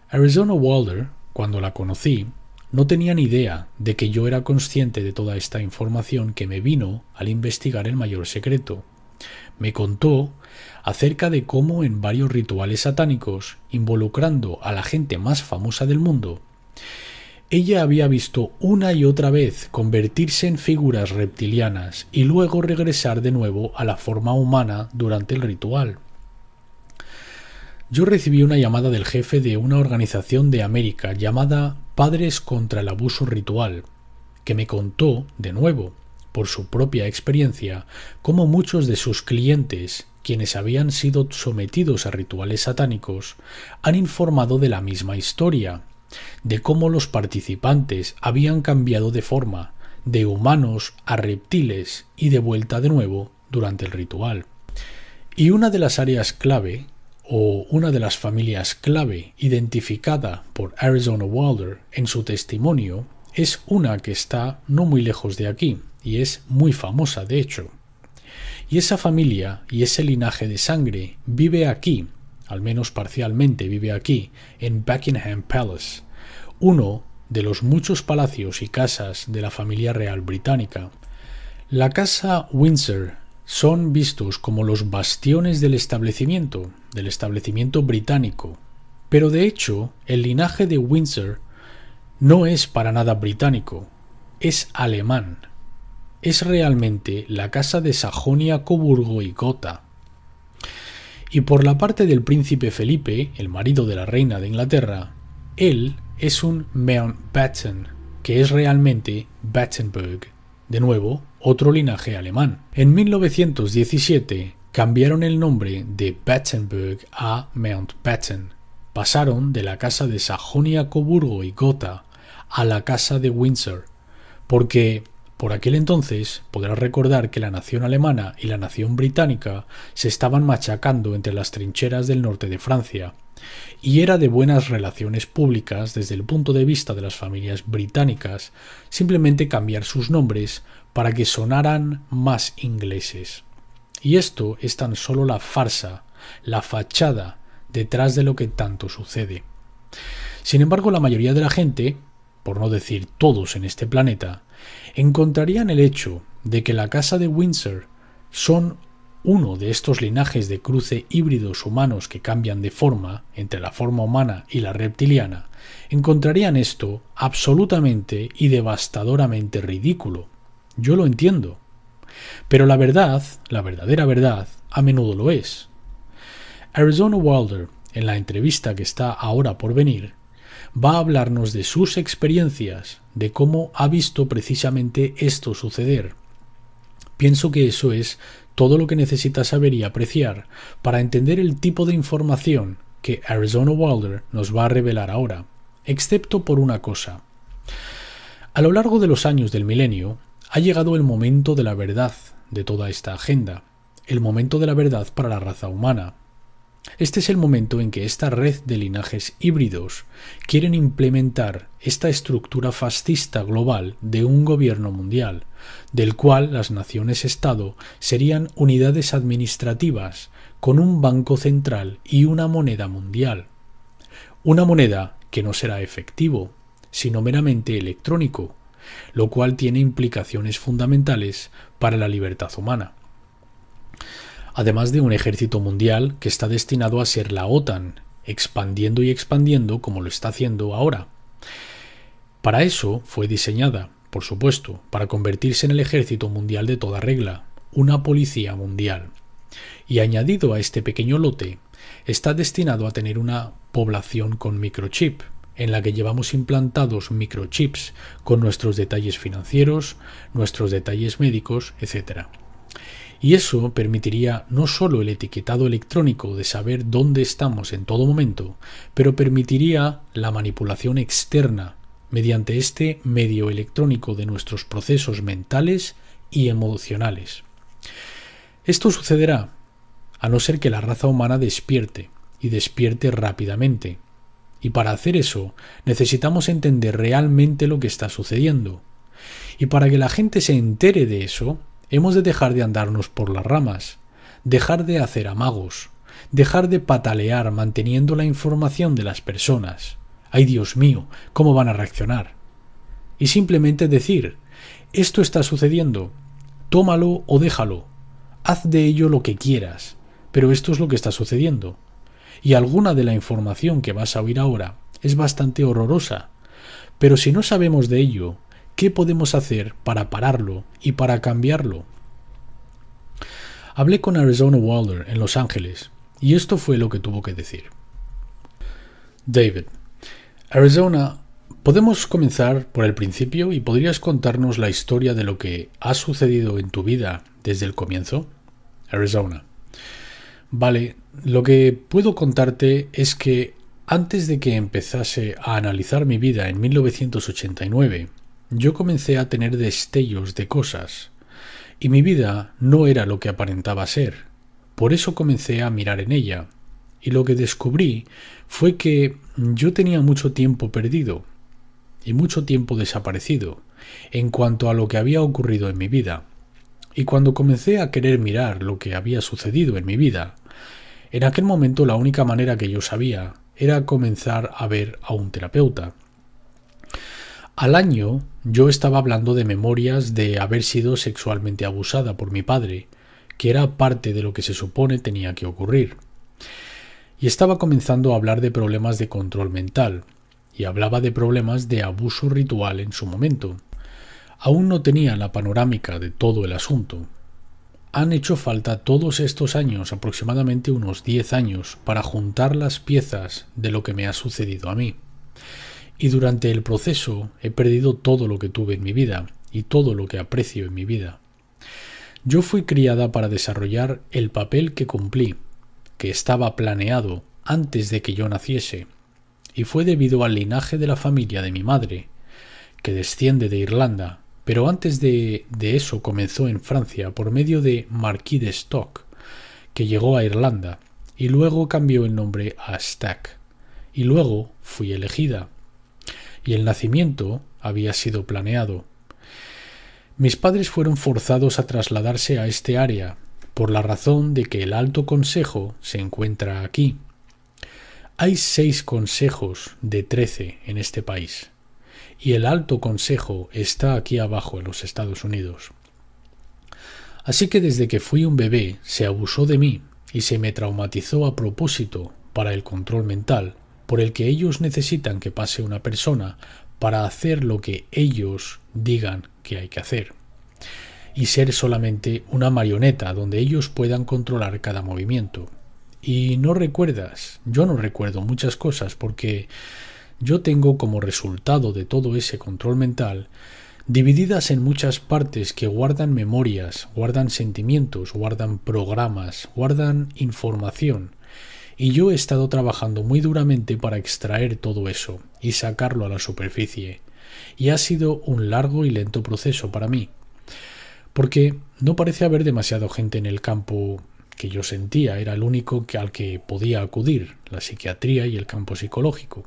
Arizona Wilder, cuando la conocí, no tenía ni idea de que yo era consciente de toda esta información que me vino al investigar El mayor secreto. Me contó acerca de cómo en varios rituales satánicos, involucrando a la gente más famosa del mundo, ella había visto una y otra vez convertirse en figuras reptilianas y luego regresar de nuevo a la forma humana durante el ritual. Yo recibí una llamada del jefe de una organización de América llamada Padres contra el Abuso Ritual, que me contó, de nuevo, por su propia experiencia, cómo muchos de sus clientes, quienes habían sido sometidos a rituales satánicos, han informado de la misma historia, de cómo los participantes habían cambiado de forma, de humanos a reptiles y de vuelta de nuevo durante el ritual. Y una de las áreas clave, o una de las familias clave identificada por Arizona Wilder en su testimonio, es una que está no muy lejos de aquí, y es muy famosa de hecho. Y esa familia y ese linaje de sangre vive aquí, al menos parcialmente vive aquí, en Buckingham Palace, uno de los muchos palacios y casas de la familia real británica. La casa Windsor son vistos como los bastiones del establecimiento británico, pero de hecho el linaje de Windsor no es para nada británico, es alemán. Es realmente la casa de Sajonia, Coburgo y Gotha. Y por la parte del príncipe Felipe, el marido de la reina de Inglaterra, él es un Mountbatten, que es realmente Battenberg, de nuevo, otro linaje alemán. En 1917 cambiaron el nombre de Battenberg a Mountbatten. Pasaron de la casa de Sajonia, Coburgo y Gotha a la casa de Windsor, porque por aquel entonces podrás recordar que la nación alemana y la nación británica se estaban machacando entre las trincheras del norte de Francia, y era de buenas relaciones públicas desde el punto de vista de las familias británicas simplemente cambiar sus nombres para que sonaran más ingleses. Y esto es tan solo la farsa, la fachada detrás de lo que tanto sucede. Sin embargo, la mayoría de la gente, por no decir todos en este planeta, encontrarían el hecho de que la casa de Windsor son uno de estos linajes de cruce híbridos humanos que cambian de forma entre la forma humana y la reptiliana, encontrarían esto absolutamente y devastadoramente ridículo. Yo lo entiendo. Pero la verdad, la verdadera verdad, a menudo lo es. Arizona Wilder, en la entrevista que está ahora por venir, va a hablarnos de sus experiencias, de cómo ha visto precisamente esto suceder. Pienso que eso es todo lo que necesitas saber y apreciar para entender el tipo de información que Arizona Wilder nos va a revelar ahora, excepto por una cosa. A lo largo de los años del milenio, ha llegado el momento de la verdad de toda esta agenda, el momento de la verdad para la raza humana. Este es el momento en que esta red de linajes híbridos quieren implementar esta estructura fascista global de un gobierno mundial, del cual las naciones-estado serían unidades administrativas con un banco central y una moneda mundial. Una moneda que no será efectivo, sino meramente electrónico, lo cual tiene implicaciones fundamentales para la libertad humana. Además de un ejército mundial que está destinado a ser la OTAN, expandiendo y expandiendo como lo está haciendo ahora. Para eso fue diseñada, por supuesto, para convertirse en el ejército mundial de toda regla, una policía mundial. Y añadido a este pequeño lote, está destinado a tener una población con microchip, en la que llevamos implantados microchips con nuestros detalles financieros, nuestros detalles médicos, etc. Y eso permitiría no solo el etiquetado electrónico de saber dónde estamos en todo momento, pero permitiría la manipulación externa mediante este medio electrónico de nuestros procesos mentales y emocionales. Esto sucederá a no ser que la raza humana despierte, y despierte rápidamente. Y para hacer eso necesitamos entender realmente lo que está sucediendo. Y para que la gente se entere de eso, hemos de dejar de andarnos por las ramas, dejar de hacer amagos, dejar de patalear manteniendo la información de las personas. ¡Ay, Dios mío! ¿Cómo van a reaccionar? Y simplemente decir, esto está sucediendo, tómalo o déjalo, haz de ello lo que quieras, pero esto es lo que está sucediendo. Y alguna de la información que vas a oír ahora es bastante horrorosa, pero si no sabemos de ello, ¿qué podemos hacer para pararlo y para cambiarlo? Hablé con Arizona Wilder en Los Ángeles, y esto fue lo que tuvo que decir. David, Arizona, podemos comenzar por el principio y podrías contarnos la historia de lo que ha sucedido en tu vida desde el comienzo. Arizona. Vale, lo que puedo contarte es que antes de que empezase a analizar mi vida en 1989, yo comencé a tener destellos de cosas, y mi vida no era lo que aparentaba ser. Por eso comencé a mirar en ella, y lo que descubrí fue que yo tenía mucho tiempo perdido y mucho tiempo desaparecido en cuanto a lo que había ocurrido en mi vida. Y cuando comencé a querer mirar lo que había sucedido en mi vida, en aquel momento la única manera que yo sabía era comenzar a ver a un terapeuta. Al año yo estaba hablando de memorias de haber sido sexualmente abusada por mi padre, que era parte de lo que se supone tenía que ocurrir. Y estaba comenzando a hablar de problemas de control mental, y hablaba de problemas de abuso ritual en su momento. Aún no tenía la panorámica de todo el asunto. Han hecho falta todos estos años, aproximadamente unos 10 años, para juntar las piezas de lo que me ha sucedido a mí. Y durante el proceso he perdido todo lo que tuve en mi vida y todo lo que aprecio en mi vida. Yo fui criada para desarrollar el papel que cumplí, que estaba planeado antes de que yo naciese, y fue debido al linaje de la familia de mi madre, que desciende de Irlanda, pero antes de eso comenzó en Francia por medio de Marquis de Stock, que llegó a Irlanda, y luego cambió el nombre a Stack, y luego fui elegida. Y el nacimiento había sido planeado. Mis padres fueron forzados a trasladarse a este área, por la razón de que el Alto Consejo se encuentra aquí. Hay 6 consejos de 13 en este país, y el Alto Consejo está aquí abajo en los Estados Unidos. Así que desde que fui un bebé se abusó de mí y se me traumatizó a propósito para el control mental, por el que ellos necesitan que pase una persona para hacer lo que ellos digan que hay que hacer, y ser solamente una marioneta donde ellos puedan controlar cada movimiento. Y no recuerdas, yo no recuerdo muchas cosas porque yo tengo como resultado de todo ese control mental divididas en muchas partes que guardan memorias, guardan sentimientos, guardan programas, guardan información. Y yo he estado trabajando muy duramente para extraer todo eso y sacarlo a la superficie. Y ha sido un largo y lento proceso para mí. Porque no parece haber demasiada gente en el campo que yo sentía, era el único al que podía acudir, la psiquiatría y el campo psicológico.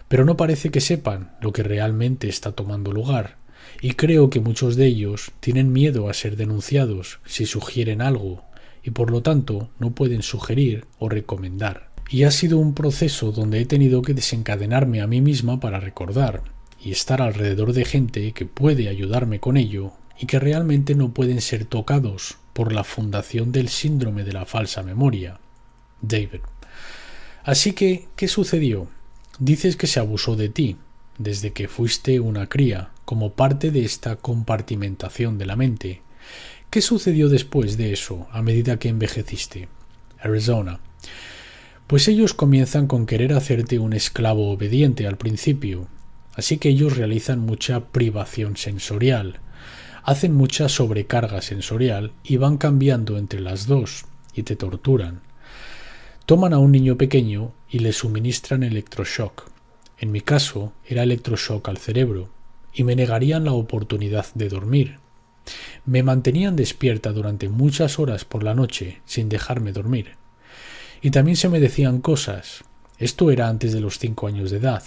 Pero no parece que sepan lo que realmente está tomando lugar, y creo que muchos de ellos tienen miedo a ser denunciados si sugieren algo, y por lo tanto no pueden sugerir o recomendar. Y ha sido un proceso donde he tenido que desencadenarme a mí misma para recordar, y estar alrededor de gente que puede ayudarme con ello, y que realmente no pueden ser tocados por la fundación del síndrome de la falsa memoria. David. Así que, ¿qué sucedió? Dices que se abusó de ti, desde que fuiste una cría, como parte de esta compartimentación de la mente. ¿Qué sucedió después de eso, a medida que envejeciste? Arizona. Pues ellos comienzan con querer hacerte un esclavo obediente al principio, así que ellos realizan mucha privación sensorial, hacen mucha sobrecarga sensorial y van cambiando entre las dos, y te torturan. Toman a un niño pequeño y le suministran electroshock. En mi caso, era electroshock al cerebro, y me negarían la oportunidad de dormir. Me mantenían despierta durante muchas horas por la noche sin dejarme dormir. Y también se me decían cosas. Esto era antes de los 5 años de edad.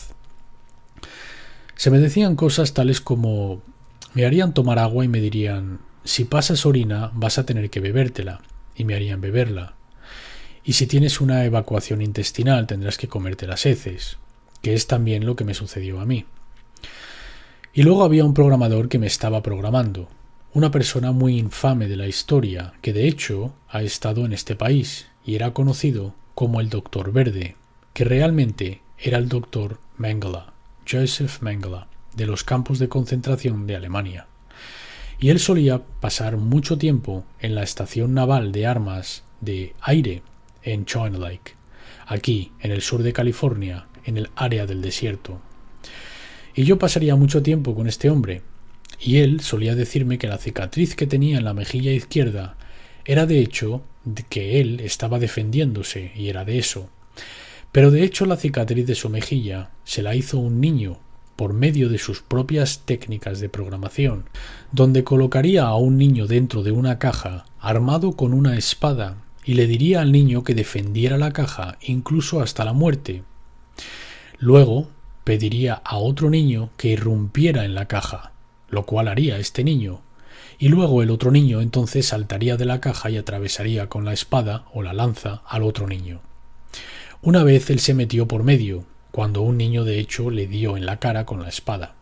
Se me decían cosas tales como: me harían tomar agua y me dirían: si pasas orina vas a tener que bebértela, y me harían beberla. Y si tienes una evacuación intestinal tendrás que comerte las heces, que es también lo que me sucedió a mí. Y luego había un programador que me estaba programando, una persona muy infame de la historia, que de hecho ha estado en este país y era conocido como el Doctor Verde, que realmente era el Doctor Mengele, Joseph Mengele, de los campos de concentración de Alemania. Y él solía pasar mucho tiempo en la estación naval de armas de aire en China Lake, aquí en el sur de California, en el área del desierto. Y yo pasaría mucho tiempo con este hombre, y él solía decirme que la cicatriz que tenía en la mejilla izquierda era de hecho de que él estaba defendiéndose, y era de eso. Pero de hecho la cicatriz de su mejilla se la hizo un niño por medio de sus propias técnicas de programación, donde colocaría a un niño dentro de una caja armado con una espada y le diría al niño que defendiera la caja incluso hasta la muerte. Luego pediría a otro niño que irrumpiera en la caja, lo cual haría este niño, y luego el otro niño entonces saltaría de la caja y atravesaría con la espada o la lanza al otro niño. Una vez él se metió por medio, cuando un niño de hecho le dio en la cara con la espada.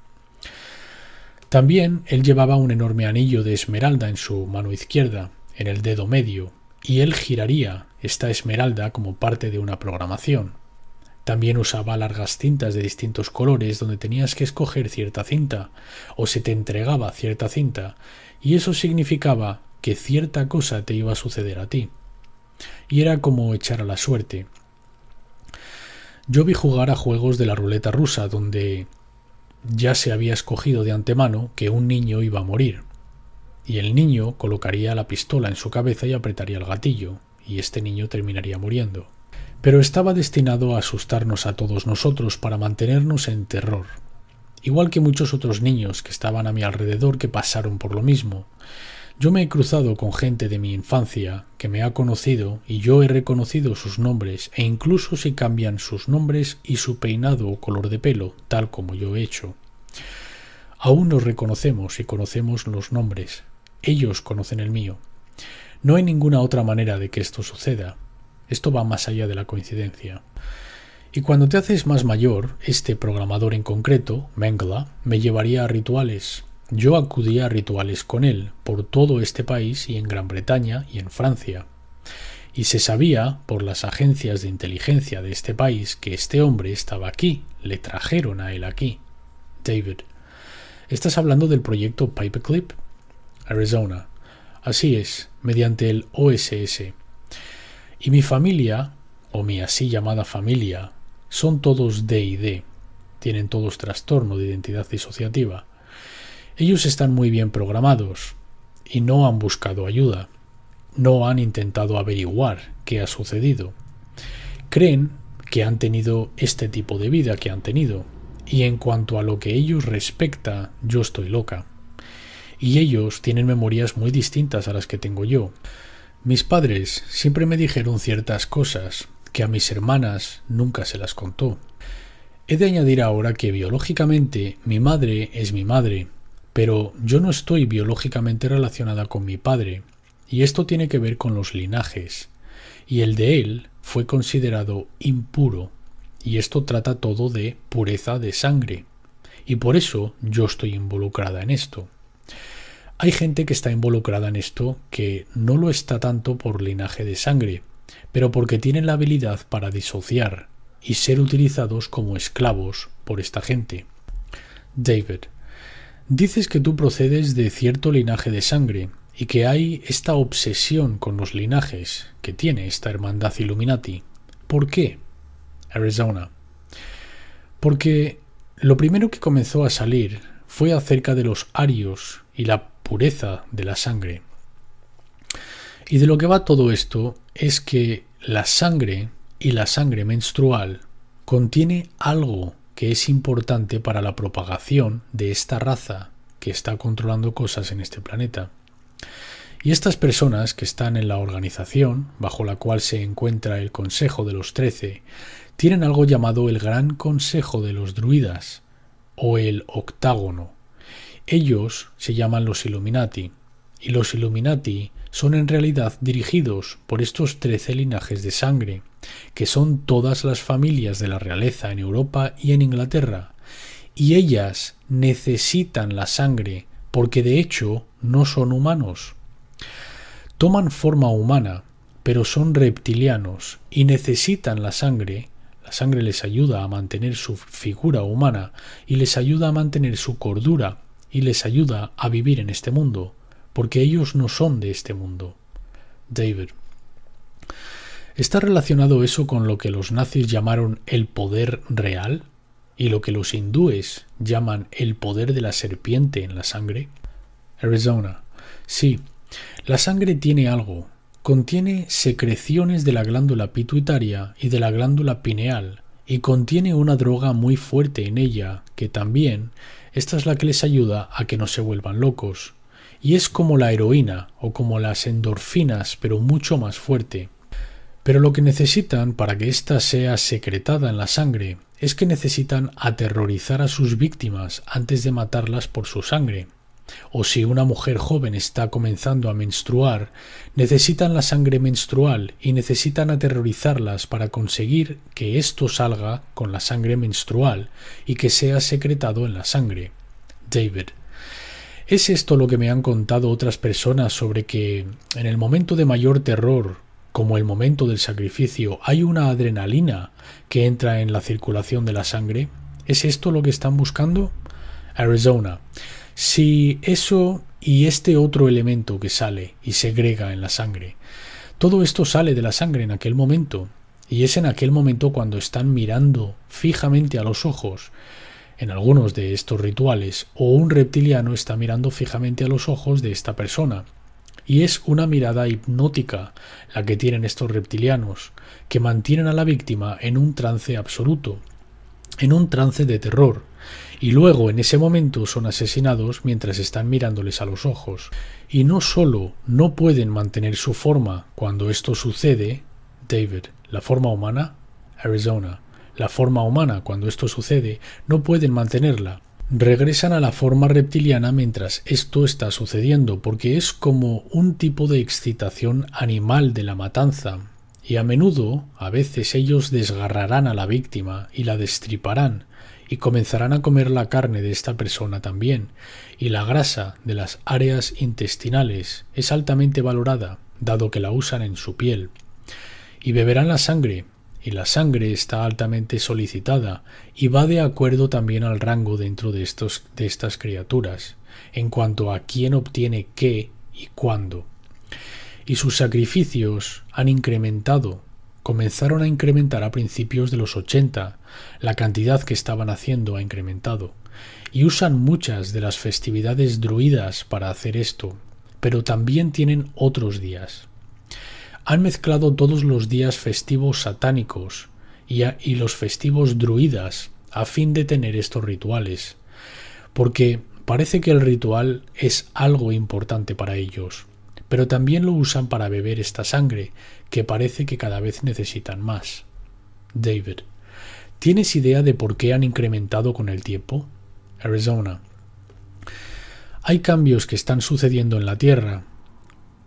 También él llevaba un enorme anillo de esmeralda en su mano izquierda, en el dedo medio, y él giraría esta esmeralda como parte de una programación. También usaba largas cintas de distintos colores donde tenías que escoger cierta cinta, o se te entregaba cierta cinta, y eso significaba que cierta cosa te iba a suceder a ti. Y era como echar a la suerte. Yo vi jugar a juegos de la ruleta rusa donde ya se había escogido de antemano que un niño iba a morir, y el niño colocaría la pistola en su cabeza y apretaría el gatillo, y este niño terminaría muriendo. Pero estaba destinado a asustarnos a todos nosotros para mantenernos en terror, igual que muchos otros niños que estaban a mi alrededor que pasaron por lo mismo. Yo me he cruzado con gente de mi infancia que me ha conocido y yo he reconocido sus nombres, e incluso si cambian sus nombres y su peinado o color de pelo, tal como yo he hecho. Aún nos reconocemos y conocemos los nombres. Ellos conocen el mío. No hay ninguna otra manera de que esto suceda. Esto va más allá de la coincidencia. Y cuando te haces más mayor, este programador en concreto, Mengele, me llevaría a rituales. Yo acudía a rituales con él por todo este país y en Gran Bretaña y en Francia. Y se sabía por las agencias de inteligencia de este país que este hombre estaba aquí, le trajeron a él aquí. David. ¿Estás hablando del proyecto Paperclip? Arizona. Así es, mediante el OSS. Y mi familia, o mi así llamada familia, son todos D&D. Tienen todos trastorno de identidad disociativa. Ellos están muy bien programados y no han buscado ayuda. No han intentado averiguar qué ha sucedido. Creen que han tenido este tipo de vida que han tenido. Y en cuanto a lo que ellos respecta, yo estoy loca. Y ellos tienen memorias muy distintas a las que tengo yo. Mis padres siempre me dijeron ciertas cosas que a mis hermanas nunca se las contó. He de añadir ahora que biológicamente mi madre es mi madre, pero yo no estoy biológicamente relacionada con mi padre, y esto tiene que ver con los linajes, y el de él fue considerado impuro, y esto trata todo de pureza de sangre, y por eso yo estoy involucrada en esto. Hay gente que está involucrada en esto que no lo está tanto por linaje de sangre, pero porque tienen la habilidad para disociar y ser utilizados como esclavos por esta gente. David, dices que tú procedes de cierto linaje de sangre y que hay esta obsesión con los linajes que tiene esta hermandad Illuminati. ¿Por qué? Arizona. Porque lo primero que comenzó a salir fue acerca de los arios y la pureza de la sangre. Y de lo que va todo esto es que la sangre y la sangre menstrual contiene algo que es importante para la propagación de esta raza que está controlando cosas en este planeta. Y estas personas que están en la organización, bajo la cual se encuentra el Consejo de los 13, tienen algo llamado el Gran Consejo de los Druidas, o el Octágono. Ellos se llaman los Illuminati, y los Illuminati son en realidad dirigidos por estos 13 linajes de sangre, que son todas las familias de la realeza en Europa y en Inglaterra, y ellas necesitan la sangre porque de hecho no son humanos. Toman forma humana, pero son reptilianos y necesitan la sangre. La sangre les ayuda a mantener su figura humana y les ayuda a mantener su cordura y les ayuda a vivir en este mundo, porque ellos no son de este mundo. David. ¿Está relacionado eso con lo que los nazis llamaron el poder real y lo que los hindúes llaman el poder de la serpiente en la sangre? Arizona. Sí, la sangre tiene algo. Contiene secreciones de la glándula pituitaria y de la glándula pineal, y contiene una droga muy fuerte en ella, que también, esta es la que les ayuda a que no se vuelvan locos. Y es como la heroína o como las endorfinas, pero mucho más fuerte. Pero lo que necesitan para que ésta sea secretada en la sangre es que necesitan aterrorizar a sus víctimas antes de matarlas por su sangre. O si una mujer joven está comenzando a menstruar, necesitan la sangre menstrual y necesitan aterrorizarlas para conseguir que esto salga con la sangre menstrual y que sea secretado en la sangre. David. ¿Es esto lo que me han contado otras personas sobre que en el momento de mayor terror, como el momento del sacrificio, hay una adrenalina que entra en la circulación de la sangre? ¿Es esto lo que están buscando? Arizona. Si eso y este otro elemento que sale y segrega en la sangre, todo esto sale de la sangre en aquel momento, y es en aquel momento cuando están mirando fijamente a los ojos, en algunos de estos rituales, o un reptiliano está mirando fijamente a los ojos de esta persona, y es una mirada hipnótica la que tienen estos reptilianos, que mantienen a la víctima en un trance absoluto, en un trance de terror, y luego en ese momento son asesinados mientras están mirándoles a los ojos. Y no solo no pueden mantener su forma cuando esto sucede, David, la forma humana, Arizona, la forma humana cuando esto sucede, no pueden mantenerla. Regresan a la forma reptiliana mientras esto está sucediendo, porque es como un tipo de excitación animal de la matanza. Y a menudo, a veces ellos desgarrarán a la víctima y la destriparán, y comenzarán a comer la carne de esta persona también, y la grasa de las áreas intestinales es altamente valorada, dado que la usan en su piel. Y beberán la sangre, y la sangre está altamente solicitada, y va de acuerdo también al rango dentro de estas criaturas, en cuanto a quién obtiene qué y cuándo. Y sus sacrificios han incrementado. Comenzaron a incrementar a principios de los 80, la cantidad que estaban haciendo ha incrementado, y usan muchas de las festividades druidas para hacer esto, pero también tienen otros días. Han mezclado todos los días festivos satánicos y los festivos druidas a fin de tener estos rituales, porque parece que el ritual es algo importante para ellos, pero también lo usan para beber esta sangre, que parece que cada vez necesitan más. David: ¿tienes idea de por qué han incrementado con el tiempo? Arizona: hay cambios que están sucediendo en la Tierra.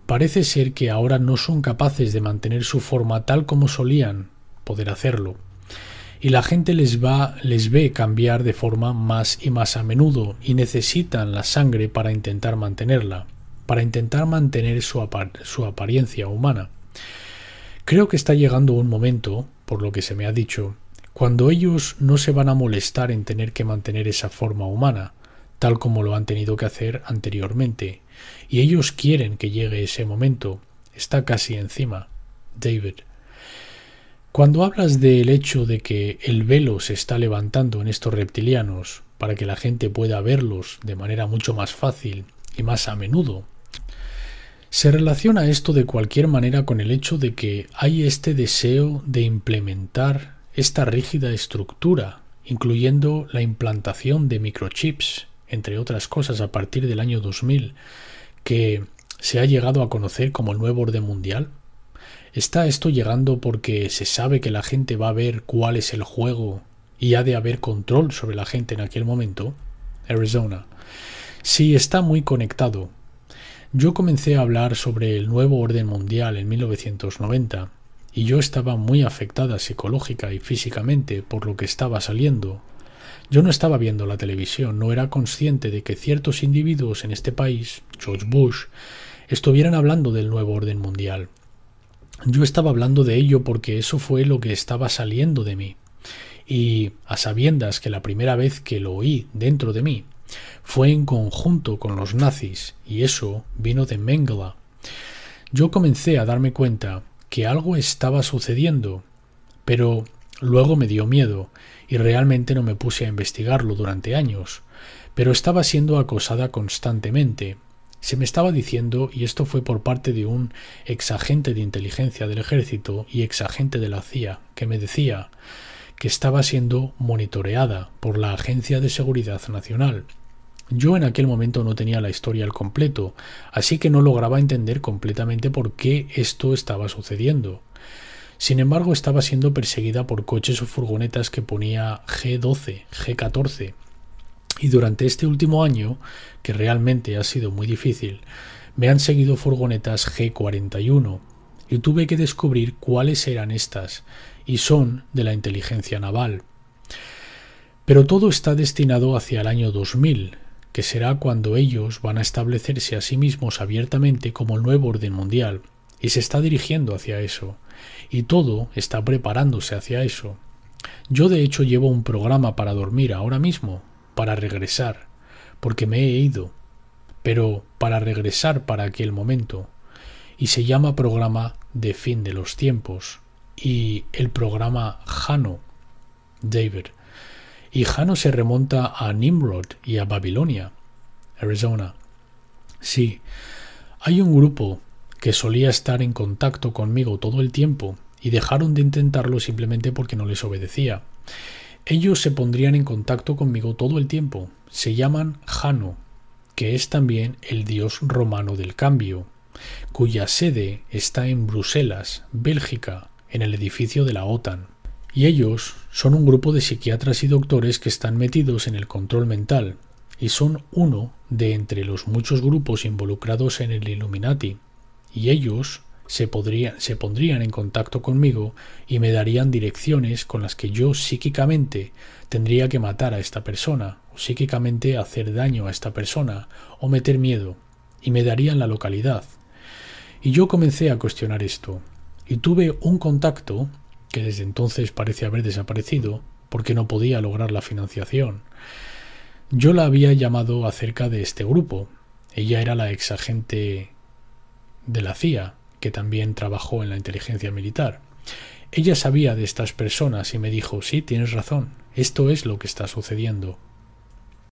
Parece ser que ahora no son capaces de mantener su forma tal como solían poder hacerlo. Y la gente les ve cambiar de forma más y más a menudo y necesitan la sangre para intentar mantenerla, para intentar mantener su apariencia humana. Creo que está llegando un momento, por lo que se me ha dicho, cuando ellos no se van a molestar en tener que mantener esa forma humana, tal como lo han tenido que hacer anteriormente, y ellos quieren que llegue ese momento. Está casi encima. David: cuando hablas del hecho de que el velo se está levantando en estos reptilianos para que la gente pueda verlos de manera mucho más fácil y más a menudo, ¿se relaciona esto de cualquier manera con el hecho de que hay este deseo de implementar esta rígida estructura, incluyendo la implantación de microchips, entre otras cosas, a partir del año 2000, que se ha llegado a conocer como el nuevo orden mundial? ¿Está esto llegando porque se sabe que la gente va a ver cuál es el juego y ha de haber control sobre la gente en aquel momento? Arizona: sí, está muy conectado. Yo comencé a hablar sobre el nuevo orden mundial en 1990 y yo estaba muy afectada psicológica y físicamente por lo que estaba saliendo. Yo no estaba viendo la televisión, no era consciente de que ciertos individuos en este país, George Bush, estuvieran hablando del nuevo orden mundial. Yo estaba hablando de ello porque eso fue lo que estaba saliendo de mí. Y a sabiendas que la primera vez que lo oí dentro de mí fue en conjunto con los nazis, y eso vino de Mengele, yo comencé a darme cuenta que algo estaba sucediendo, pero luego me dio miedo y realmente no me puse a investigarlo durante años, pero estaba siendo acosada constantemente. Se me estaba diciendo, y esto fue por parte de un exagente de inteligencia del ejército y exagente de la CIA, que me decía que estaba siendo monitoreada por la Agencia de Seguridad Nacional. Yo en aquel momento no tenía la historia al completo, así que no lograba entender completamente por qué esto estaba sucediendo. Sin embargo, estaba siendo perseguida por coches o furgonetas que ponía G12, G14. Y durante este último año, que realmente ha sido muy difícil, me han seguido furgonetas G41 y tuve que descubrir cuáles eran estas, y son de la inteligencia naval. Pero todo está destinado hacia el año 2000, que será cuando ellos van a establecerse a sí mismos abiertamente como el nuevo orden mundial, y se está dirigiendo hacia eso, y todo está preparándose hacia eso. Yo de hecho llevo un programa para dormir ahora mismo, para regresar, porque me he ido, pero para regresar para aquel momento, y se llama programa de fin de los tiempos, y el programa Jano, David. Y Jano se remonta a Nimrod y a Babilonia. Arizona: sí, hay un grupo que solía estar en contacto conmigo todo el tiempo y dejaron de intentarlo simplemente porque no les obedecía. Ellos se pondrían en contacto conmigo todo el tiempo. Se llaman Jano, que es también el dios romano del cambio, cuya sede está en Bruselas, Bélgica, en el edificio de la OTAN. Y ellos son un grupo de psiquiatras y doctores que están metidos en el control mental, y son uno de entre los muchos grupos involucrados en el Illuminati. Y ellos se pondrían en contacto conmigo y me darían direcciones con las que yo psíquicamente tendría que matar a esta persona, o psíquicamente hacer daño a esta persona, o meter miedo, y me darían la localidad. Y yo comencé a cuestionar esto, y tuve un contacto que desde entonces parece haber desaparecido porque no podía lograr la financiación. Yo la había llamado acerca de este grupo. Ella era la exagente de la CIA, que también trabajó en la inteligencia militar. Ella sabía de estas personas y me dijo: sí, tienes razón, esto es lo que está sucediendo.